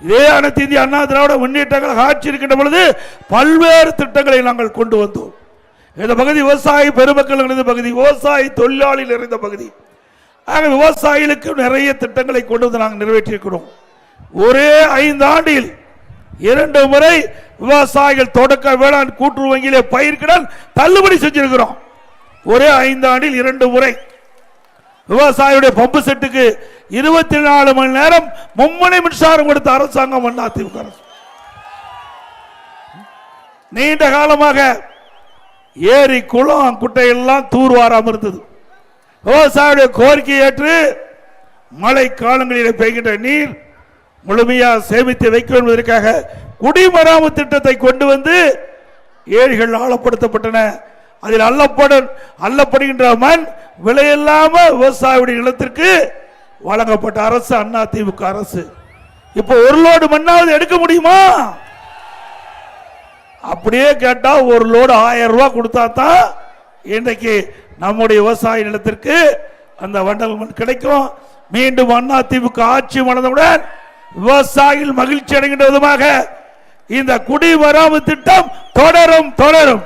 இதே அனைத்து இந்திய அண்ணா திராவிட முன்னேற்ற கழக ஆட்சி இருக்கின்ற பொழுது பல்வேறு திட்டங்களை நாங்கள் கொண்டு வந்தோம். இந்த பகுதி விவசாய பெருமக்கள் நிறைந்த பகுதி, விவசாய தொழிலாளி நிறைந்த பகுதி. ஆக விவசாயிகளுக்கு நிறைய திட்டங்களை கொண்டு வந்து நாங்கள் நிறைவேற்றியிருக்கிறோம். ஒரே 5 ஆண்டில் 2 முறை விவசாயிகள் தொடக்க வேளாண் கூட்டுறவு வங்கியிலே பயிர்க்கடன் தள்ளுபடி செஞ்சிருக்கிறோம். ஒரே 5 ஆண்டில் 2 முறை விவசாயியுடைய பம்பு செட்டுக்கு 24 மணி நேரம் மும்முனை மின்சாரம் கொடுத்த அரசாங்கம் அதிமுக அரசு. நீண்ட காலமாக ஏரி குளம் குட்டையெல்லாம் தூர்வாராமல் இருந்தது. விவசாயியுடைய கோரிக்கையை ஏற்று மழை காலங்களில் பெய்கின்ற நீர் முழுமையாக சேமித்து வைக்க என்பதற்காக குடிமராமத்து திட்டத்தை கொண்டு வந்து ஏரிகள் ஆழப்படுத்தப்பட்டன. அதில் அள்ளப்படுகின்ற மண் விலையில்லாம விவசாயியுடைய நிலத்திற்கு வழங்கப்பட்ட அரசு அதிமுக அரசு. இப்போ ஒரு லோடு மண்ணாவது எடுக்க முடியுமா? அப்படியே கேட்டா ஒரு லோடு 1000 ரூபாய் கொடுத்தா தான் இன்றைக்கு நம்முடைய விவசாய நிலத்திற்கு அந்த வண்டல் மண் கிடைக்கும். மீண்டும் அதிமுக ஆட்சி மலர்ந்தவுடன் விவசாயிகள் மகிழ்ச்சி அடைகின்ற விதமாக இந்த குடிமராமத்து திட்டம் தொடரும்.